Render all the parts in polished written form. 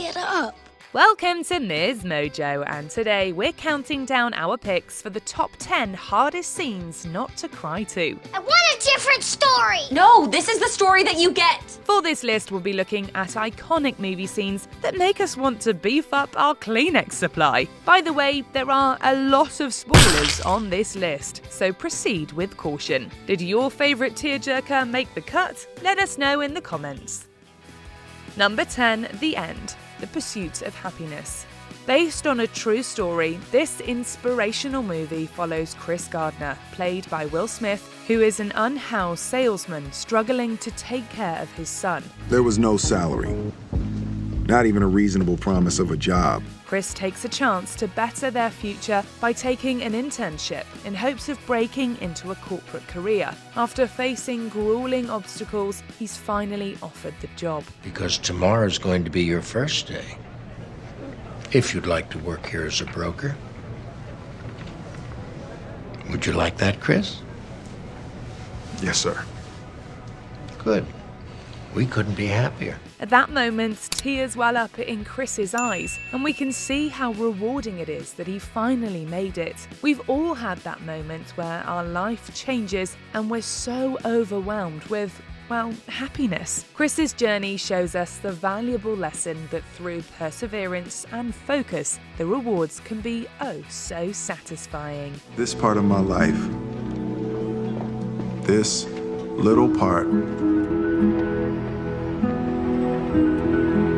Get up. Welcome to MsMojo, and today we're counting down our picks for the top 10 hardest scenes not to cry to. I want a different story! No, this is the story that you get! For this list, we'll be looking at iconic movie scenes that make us want to beef up our Kleenex supply. By the way, there are a lot of spoilers on this list, so proceed with caution. Did your favourite tearjerker make the cut? Let us know in the comments. Number 10, The End. The Pursuit of Happiness. Based on a true story, this inspirational movie follows Chris Gardner, played by Will Smith, who is an unhoused salesman struggling to take care of his son. There was no salary, not even a reasonable promise of a job. Chris takes a chance to better their future by taking an internship in hopes of breaking into a corporate career. After facing grueling obstacles, he's finally offered the job. Because tomorrow's going to be your first day. If you'd like to work here as a broker. Would you like that, Chris? Yes, sir. Good. We couldn't be happier. At that moment, tears well up in Chris's eyes, and we can see how rewarding it is that he finally made it. We've all had that moment where our life changes and we're so overwhelmed with, well, happiness. Chris's journey shows us the valuable lesson that through perseverance and focus, the rewards can be oh so satisfying. This part of my life, this little part,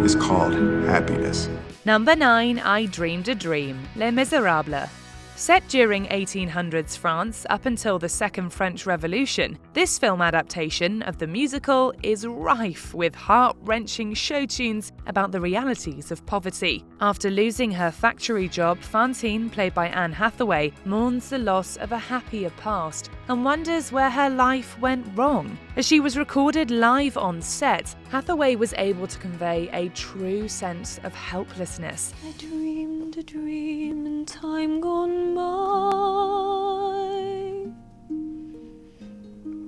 is called happiness. Number 9, I Dreamed a Dream, Les Miserables. Set during 1800s France up until the Second French Revolution, this film adaptation of the musical is rife with heart-wrenching show tunes about the realities of poverty. After losing her factory job, Fantine, played by Anne Hathaway, mourns the loss of a happier past and wonders where her life went wrong. As she was recorded live on set, Hathaway was able to convey a true sense of helplessness. I dreamed a dream in time gone by,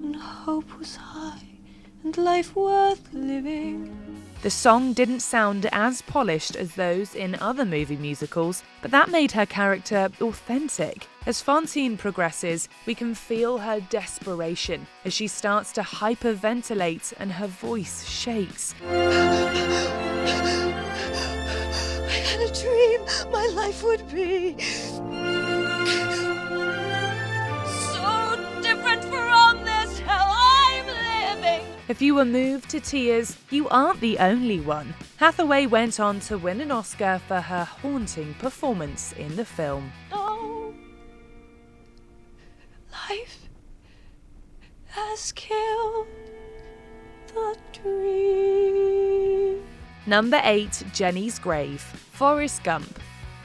when hope was high and life worth living. The song didn't sound as polished as those in other movie musicals, but that made her character authentic. As Fantine progresses, we can feel her desperation as she starts to hyperventilate and her voice shakes. I had a dream my life would be so different from this hell I'm living. If you were moved to tears, you aren't the only one. Hathaway went on to win an Oscar for her haunting performance in the film. No, life has killed the dream. Number 8, Jenny's Grave, Forrest Gump.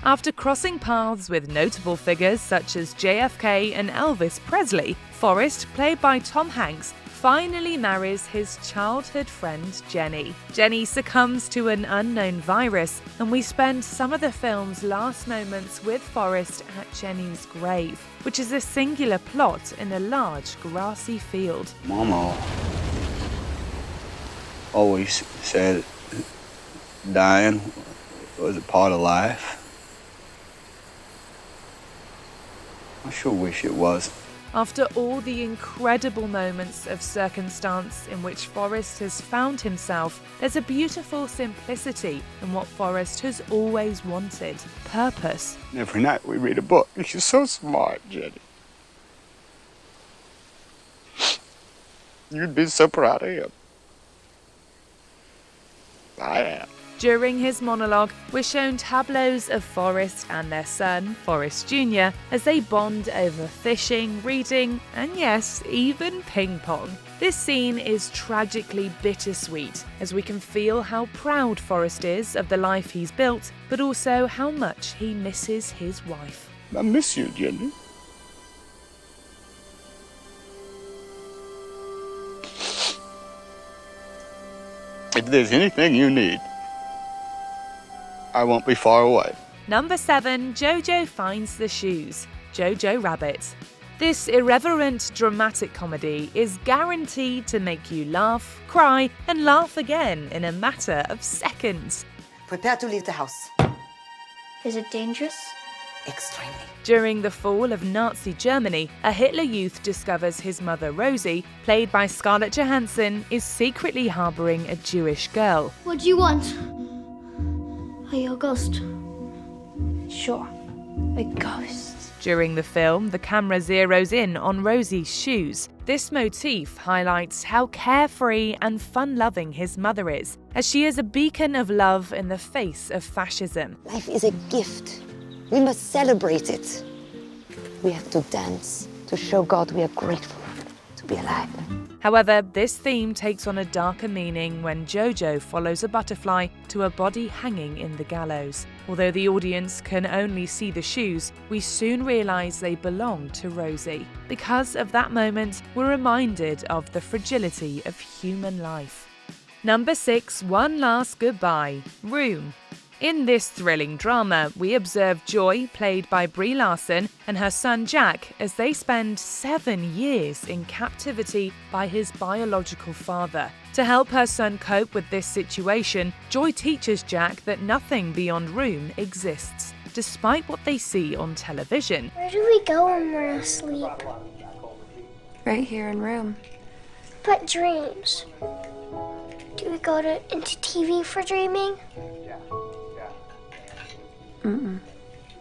After crossing paths with notable figures such as JFK and Elvis Presley, Forrest, played by Tom Hanks, finally marries his childhood friend Jenny. Jenny succumbs to an unknown virus, and we spend some of the film's last moments with Forrest at Jenny's grave, which is a singular plot in a large grassy field. Mama always said dying was a part of life. I sure wish it was. After all the incredible moments of circumstance in which Forrest has found himself, there's a beautiful simplicity in what Forrest has always wanted: purpose. Every night we read a book. You're so smart, Jenny. You'd be so proud of him. I am. During his monologue, we're shown tableaus of Forrest and their son, Forrest Jr., as they bond over fishing, reading, and yes, even ping pong. This scene is tragically bittersweet, as we can feel how proud Forrest is of the life he's built, but also how much he misses his wife. I miss you, Jenny. If there's anything you need, I won't be far away. Number 7, Jojo Finds the Shoes, Jojo Rabbit. This irreverent, dramatic comedy is guaranteed to make you laugh, cry, and laugh again in a matter of seconds. Prepare to leave the house. Is it dangerous? Extremely. During the fall of Nazi Germany, a Hitler Youth discovers his mother Rosie, played by Scarlett Johansson, is secretly harboring a Jewish girl. What do you want? Are you a ghost? Sure, a ghost. During the film, the camera zeroes in on Rosie's shoes. This motif highlights how carefree and fun-loving his mother is, as she is a beacon of love in the face of fascism. Life is a gift. We must celebrate it. We have to dance to show God we are grateful to be alive. However, this theme takes on a darker meaning when Jojo follows a butterfly to a body hanging in the gallows. Although the audience can only see the shoes, we soon realise they belong to Rosie. Because of that moment, we're reminded of the fragility of human life. Number 6, One Last Goodbye, Room. In this thrilling drama, we observe Joy, played by Brie Larson, and her son Jack as they spend 7 years in captivity by his biological father. To help her son cope with this situation, Joy teaches Jack that nothing beyond room exists, despite what they see on television. Where do we go when we're asleep? Right here in room. But dreams. Do we go into TV for dreaming?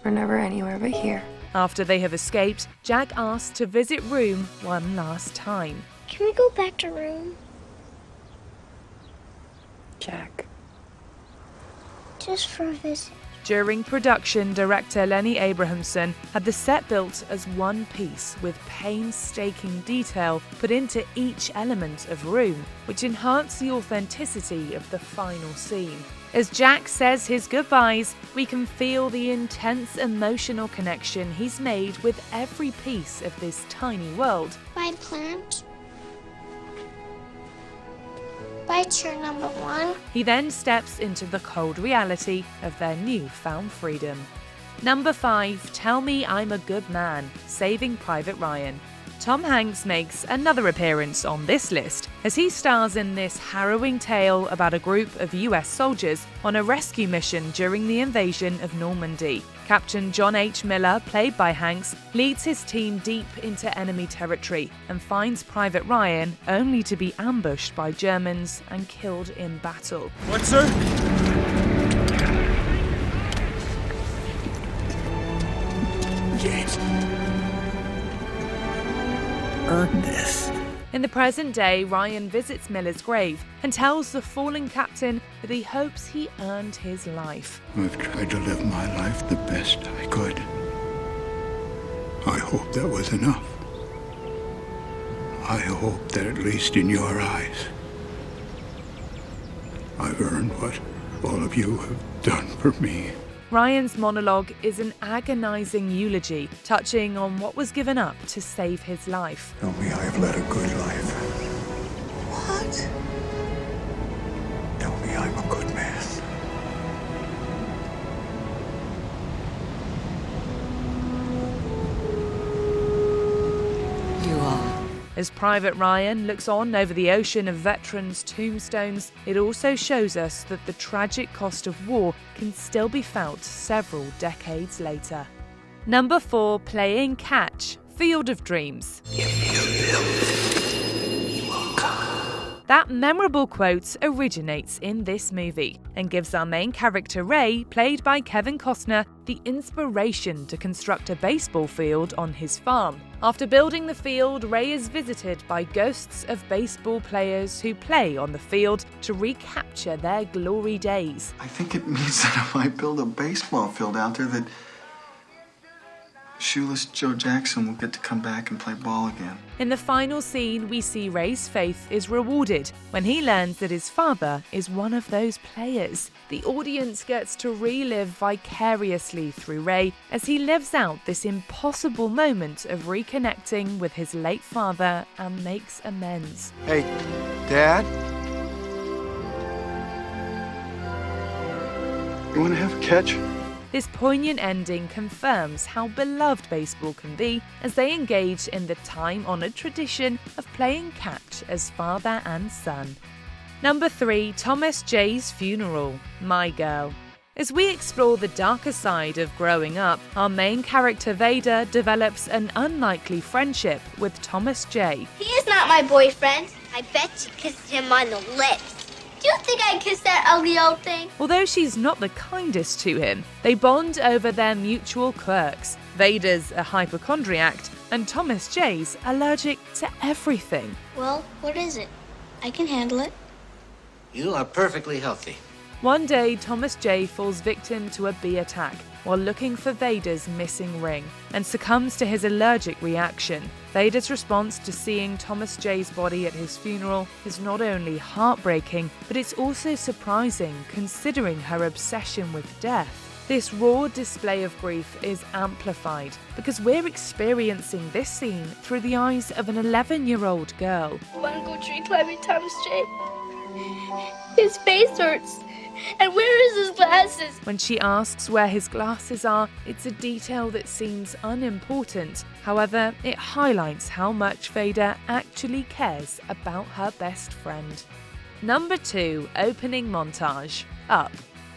We're never anywhere but here. After they have escaped, Jack asks to visit room one last time. Can we go back to room? Jack. Just for a visit. During production, director Lenny Abrahamson had the set built as one piece with painstaking detail put into each element of room, which enhanced the authenticity of the final scene. As Jack says his goodbyes, we can feel the intense emotional connection he's made with every piece of this tiny world. Bye, plant. Bye, chair number 1. He then steps into the cold reality of their newfound freedom. Number 5, Tell Me I'm a Good Man, Saving Private Ryan. Tom Hanks makes another appearance on this list as he stars in this harrowing tale about a group of US soldiers on a rescue mission during the invasion of Normandy. Captain John H. Miller, played by Hanks, leads his team deep into enemy territory and finds Private Ryan only to be ambushed by Germans and killed in battle. What, sir? James. Earn this. In the present day, Ryan visits Miller's grave and tells the fallen captain that he hopes he earned his life. I've tried to live my life the best I could. I hope that was enough. I hope that at least in your eyes, I've earned what all of you have done for me. Ryan's monologue is an agonizing eulogy, touching on what was given up to save his life. Tell me I have led a good life. What? Tell me I'm a good man. You are. As Private Ryan looks on over the ocean of veterans' tombstones, it also shows us that the tragic cost of war can still be felt several decades later. Number 4, Playing Catch, Field of Dreams. That memorable quote originates in this movie and gives our main character Ray, played by Kevin Costner, the inspiration to construct a baseball field on his farm. After building the field, Ray is visited by ghosts of baseball players who play on the field to recapture their glory days. I think it means that if I build a baseball field out there, that shoeless Joe Jackson will get to come back and play ball again. In the final scene, we see Ray's faith is rewarded when he learns that his father is one of those players. The audience gets to relive vicariously through Ray as he lives out this impossible moment of reconnecting with his late father and makes amends. Hey, Dad? You want to have a catch? This poignant ending confirms how beloved baseball can be as they engage in the time-honoured tradition of playing catch as father and son. Number 3, Thomas J's Funeral, My Girl. As we explore the darker side of growing up, our main character Vader develops an unlikely friendship with Thomas J. He is not my boyfriend. I bet you kissed him on the lips. Do you think I kissed that ugly old thing? Although she's not the kindest to him, they bond over their mutual quirks. Vader's a hypochondriac, and Thomas J's allergic to everything. Well, what is it? I can handle it. You are perfectly healthy. One day, Thomas J falls victim to a bee attack while looking for Vader's missing ring and succumbs to his allergic reaction. Vader's response to seeing Thomas J's body at his funeral is not only heartbreaking, but it's also surprising considering her obsession with death. This raw display of grief is amplified because we're experiencing this scene through the eyes of an 11-year-old girl. I want to go tree climbing, Thomas J. His face hurts. And where is his glasses? When she asks where his glasses are, it's a detail that seems unimportant. However, it highlights how much Vader actually cares about her best friend. Number 2, opening montage, Up.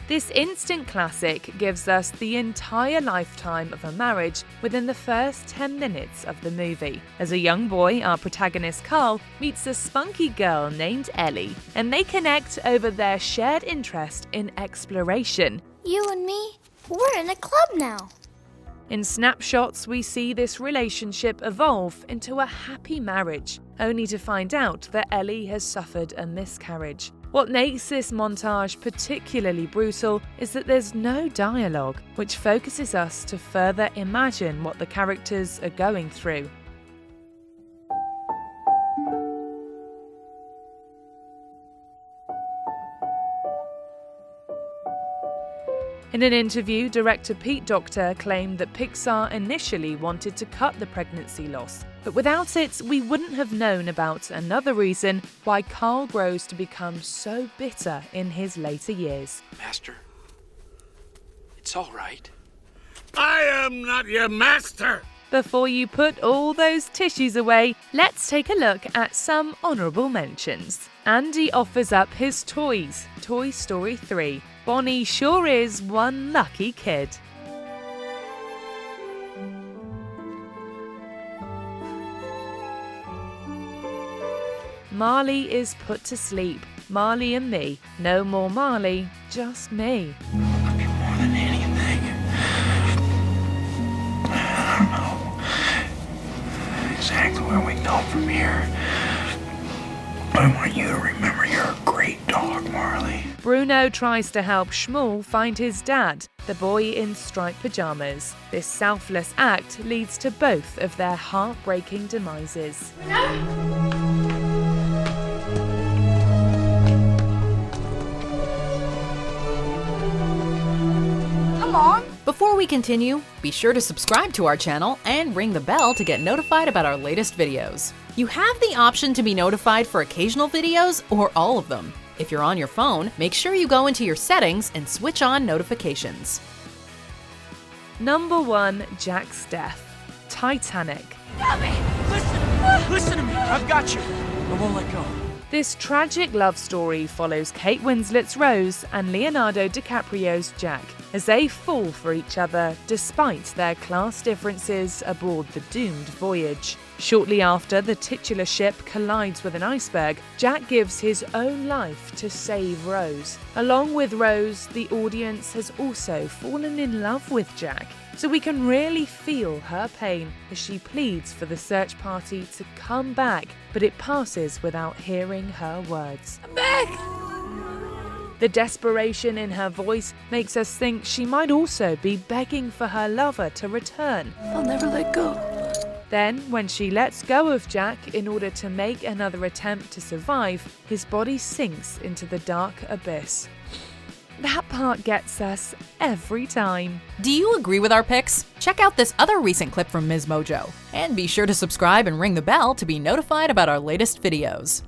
This instant classic gives us the entire lifetime of a marriage within the first 10 minutes of the movie. As a young boy, our protagonist Carl meets a spunky girl named Ellie, and they connect over their shared interest in exploration. You and me, we're in a club now. In snapshots, we see this relationship evolve into a happy marriage, only to find out that Ellie has suffered a miscarriage. What makes this montage particularly brutal is that there's no dialogue, which focuses us to further imagine what the characters are going through. In an interview, director Pete Docter claimed that Pixar initially wanted to cut the pregnancy loss, but without it, we wouldn't have known about another reason why Carl grows to become so bitter in his later years. Master, it's all right. I am not your master! Before you put all those tissues away, let's take a look at some honourable mentions. Andy offers up his toys, Toy Story 3. Bonnie sure is one lucky kid. Marley is put to sleep. Marley and me. No more Marley, just me. More than anything, I don't know exactly where we go from here. But I want you to remember you're a great dog, Marley. Bruno tries to help Shmuel find his dad, the boy in striped pajamas. This selfless act leads to both of their heartbreaking demises. Come on. Before we continue, be sure to subscribe to our channel and ring the bell to get notified about our latest videos. You have the option to be notified for occasional videos or all of them. If you're on your phone, make sure you go into your settings and switch on notifications. Number 1, Jack's death. Titanic. Listen to me. I've got you. I won't let go. This tragic love story follows Kate Winslet's Rose and Leonardo DiCaprio's Jack as they fall for each other despite their class differences aboard the doomed voyage. Shortly after the titular ship collides with an iceberg, Jack gives his own life to save Rose. Along with Rose, the audience has also fallen in love with Jack, so we can really feel her pain as she pleads for the search party to come back, but it passes without hearing her words. I'm back! The desperation in her voice makes us think she might also be begging for her lover to return. I'll never let go. Then, when she lets go of Jack in order to make another attempt to survive, his body sinks into the dark abyss. That part gets us every time. Do you agree with our picks? Check out this other recent clip from MsMojo. And be sure to subscribe and ring the bell to be notified about our latest videos.